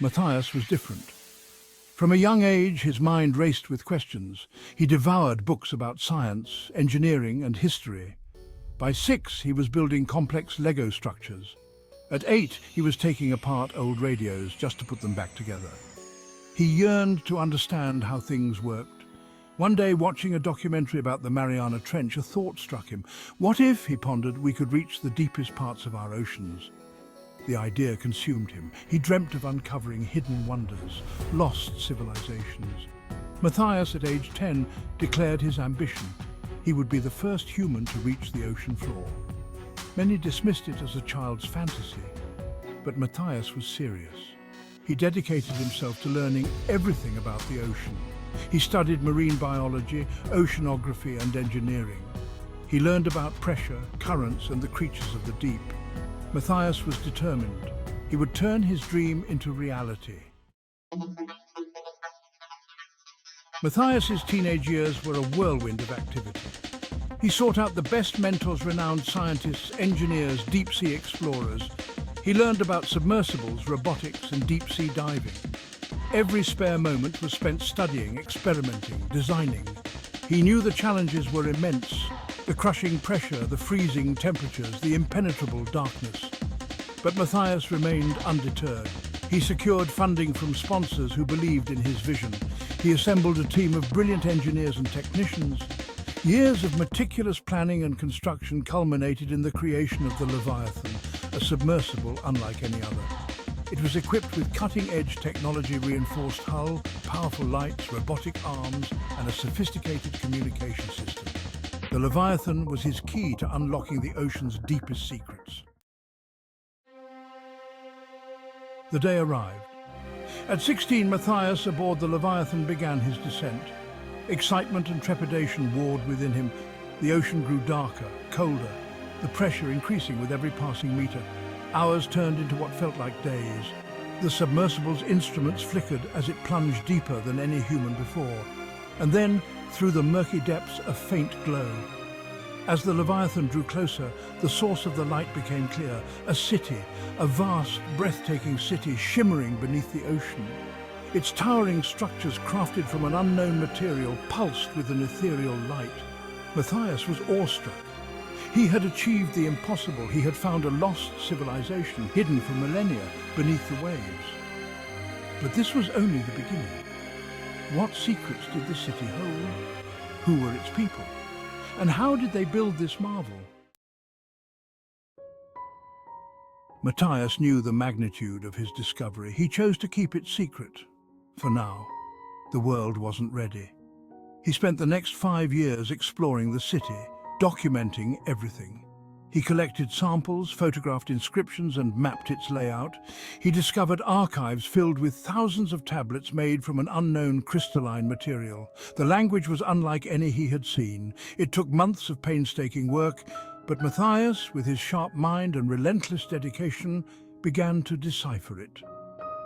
Mathias was different. From a young age, his mind raced with questions. He devoured books about science, engineering, and history. By 6, he was building complex Lego structures. At 8, he was taking apart old radios just to put them back together. He yearned to understand how things worked. One day, watching a documentary about the Mariana Trench, a thought struck him. What if, he pondered, we could reach the deepest parts of our oceans? The idea consumed him. He dreamt of uncovering hidden wonders, lost civilizations. Mathias, at age 10, declared his ambition. He would be the first human to reach the ocean floor. Many dismissed it as a child's fantasy, but Mathias was serious. He dedicated himself to learning everything about the ocean. He studied marine biology, oceanography, and engineering. He learned about pressure, currents, and the creatures of the deep. Mathias was determined. He would turn his dream into reality. Mathias's teenage years were a whirlwind of activity. He sought out the best mentors, renowned scientists, engineers, deep-sea explorers. He learned about submersibles, robotics, and deep-sea diving. Every spare moment was spent studying, experimenting, designing. He knew the challenges were immense. The crushing pressure, the freezing temperatures, the impenetrable darkness. But Mathias remained undeterred. He secured funding from sponsors who believed in his vision. He assembled a team of brilliant engineers and technicians. Years of meticulous planning and construction culminated in the creation of the Leviathan, a submersible unlike any other. It was equipped with cutting-edge technology-reinforced hull, powerful lights, robotic arms, and a sophisticated communication system. The Leviathan was his key to unlocking the ocean's deepest secrets. The day arrived. At 16, Mathias aboard the Leviathan began his descent. Excitement and trepidation warred within him. The ocean grew darker, colder, the pressure increasing with every passing meter. Hours turned into what felt like days. The submersible's instruments flickered as it plunged deeper than any human before. And then, through the murky depths, a faint glow. As the Leviathan drew closer, the source of the light became clear. A city, a vast, breathtaking city shimmering beneath the ocean. Its towering structures, crafted from an unknown material, pulsed with an ethereal light. Mathias was awestruck. He had achieved the impossible. He had found a lost civilization, hidden for millennia beneath the waves. But this was only the beginning. What secrets did the city hold? Who were its people? And how did they build this marvel? Mathias knew the magnitude of his discovery. He chose to keep it secret. For now, the world wasn't ready. He spent the next 5 years exploring the city, documenting everything. He collected samples, photographed inscriptions, and mapped its layout. He discovered archives filled with thousands of tablets made from an unknown crystalline material. The language was unlike any he had seen. It took months of painstaking work, but Mathias, with his sharp mind and relentless dedication, began to decipher it.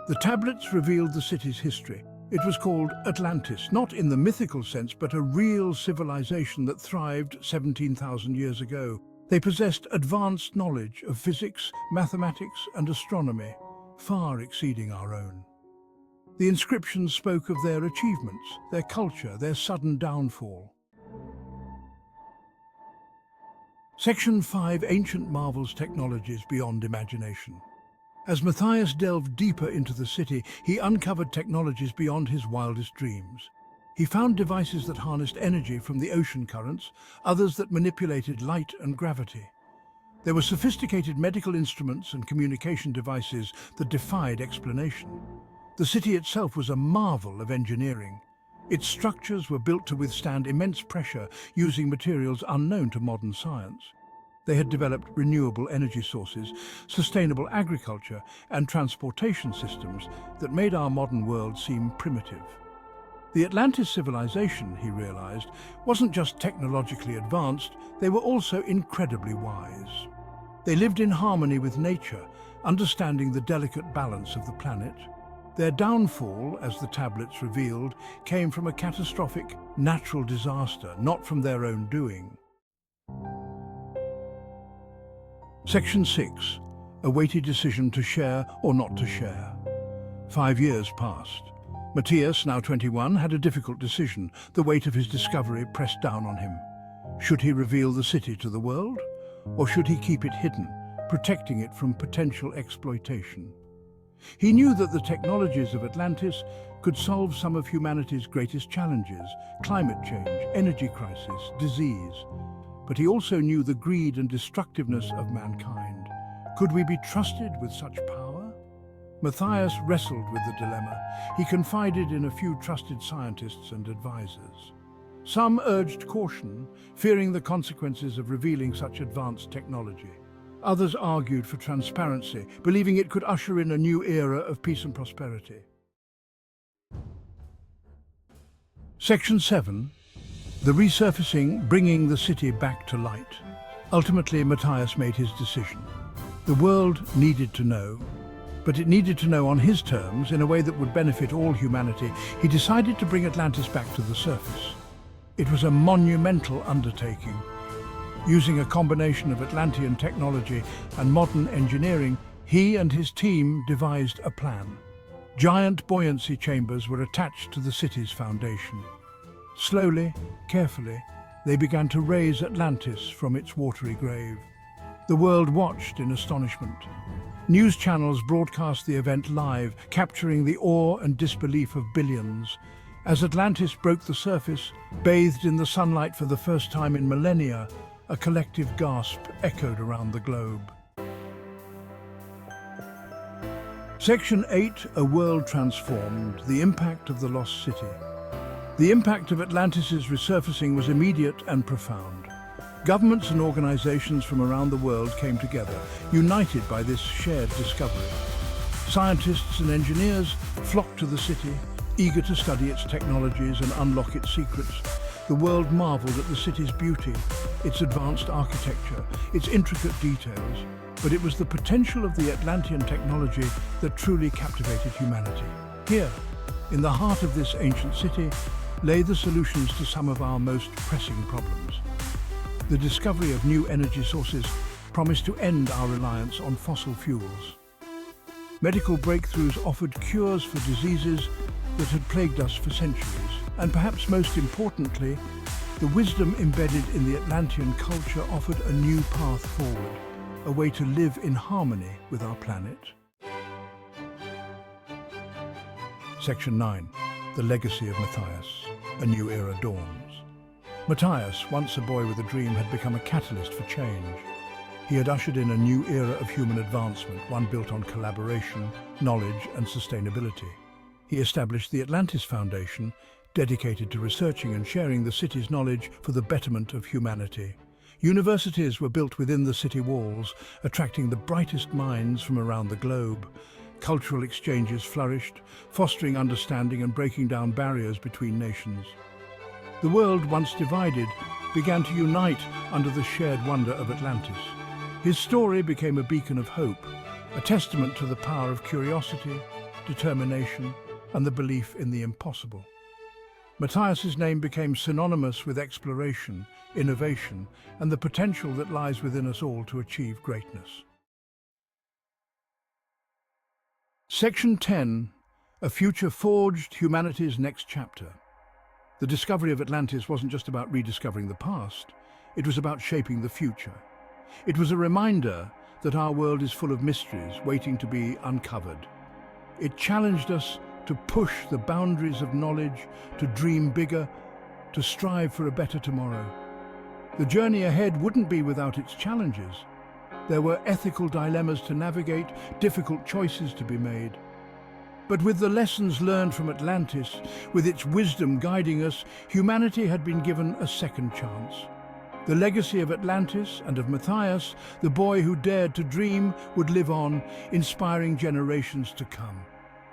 The tablets revealed the city's history. It was called Atlantis, not in the mythical sense, but a real civilization that thrived 17,000 years ago. They possessed advanced knowledge of physics, mathematics, and astronomy, far exceeding our own. The inscriptions spoke of their achievements, their culture, their sudden downfall. Section 5: Ancient Marvels, Technologies Beyond Imagination. As Mathias delved deeper into the city, he uncovered technologies beyond his wildest dreams. He found devices that harnessed energy from the ocean currents, others that manipulated light and gravity. There were sophisticated medical instruments and communication devices that defied explanation. The city itself was a marvel of engineering. Its structures were built to withstand immense pressure using materials unknown to modern science. They had developed renewable energy sources, sustainable agriculture, and transportation systems that made our modern world seem primitive. The Atlantis civilization, he realized, wasn't just technologically advanced, they were also incredibly wise. They lived in harmony with nature, understanding the delicate balance of the planet. Their downfall, as the tablets revealed, came from a catastrophic natural disaster, not from their own doing. Section 6. A weighty decision to share or not to share. 5 years passed. Mathias, now 21, had a difficult decision. The weight of his discovery pressed down on him. Should he reveal the city to the world? Or should he keep it hidden, protecting it from potential exploitation? He knew that the technologies of Atlantis could solve some of humanity's greatest challenges: climate change, energy crisis, disease. But he also knew the greed and destructiveness of mankind. Could we be trusted with such power? Mathias wrestled with the dilemma. He confided in a few trusted scientists and advisors. Some urged caution, fearing the consequences of revealing such advanced technology. Others argued for transparency, believing it could usher in a new era of peace and prosperity. Section 7. The resurfacing, bringing the city back to light. Ultimately, Mathias made his decision. The world needed to know, but it needed to know on his terms, in a way that would benefit all humanity. He decided to bring Atlantis back to the surface. It was a monumental undertaking. Using a combination of Atlantean technology and modern engineering, he and his team devised a plan. Giant buoyancy chambers were attached to the city's foundation. Slowly, carefully, they began to raise Atlantis from its watery grave. The world watched in astonishment. News channels broadcast the event live, capturing the awe and disbelief of billions. As Atlantis broke the surface, bathed in the sunlight for the first time in millennia, a collective gasp echoed around the globe. Section 8, A World Transformed, the impact of the lost city. The impact of Atlantis's resurfacing was immediate and profound. Governments and organizations from around the world came together, united by this shared discovery. Scientists and engineers flocked to the city, eager to study its technologies and unlock its secrets. The world marveled at the city's beauty, its advanced architecture, its intricate details, but it was the potential of the Atlantean technology that truly captivated humanity. Here, in the heart of this ancient city, lay the solutions to some of our most pressing problems. The discovery of new energy sources promised to end our reliance on fossil fuels. Medical breakthroughs offered cures for diseases that had plagued us for centuries. And perhaps most importantly, the wisdom embedded in the Atlantean culture offered a new path forward, a way to live in harmony with our planet. Section 9. The Legacy of Mathias. A new era dawns. Mathias, once a boy with a dream, had become a catalyst for change. He had ushered in a new era of human advancement, one built on collaboration, knowledge and sustainability. He established the Atlantis Foundation, dedicated to researching and sharing the city's knowledge for the betterment of humanity. Universities were built within the city walls, attracting the brightest minds from around the globe. Cultural exchanges flourished, fostering understanding and breaking down barriers between nations. The world, once divided, began to unite under the shared wonder of Atlantis. His story became a beacon of hope, a testament to the power of curiosity, determination, and the belief in the impossible. Mathias's name became synonymous with exploration, innovation, and the potential that lies within us all to achieve greatness. Section 10. A future forged, humanity's next chapter. The discovery of Atlantis wasn't just about rediscovering the past, it was about shaping the future. It was a reminder that our world is full of mysteries waiting to be uncovered. It challenged us to push the boundaries of knowledge, to dream bigger, to strive for a better tomorrow. The journey ahead wouldn't be without its challenges. There were ethical dilemmas to navigate, difficult choices to be made. But with the lessons learned from Atlantis, with its wisdom guiding us, humanity had been given a second chance. The legacy of Atlantis and of Mathias, the boy who dared to dream, would live on, inspiring generations to come.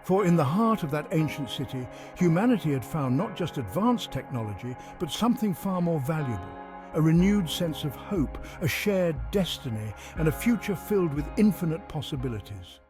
For in the heart of that ancient city, humanity had found not just advanced technology, but something far more valuable. A renewed sense of hope, a shared destiny, and a future filled with infinite possibilities.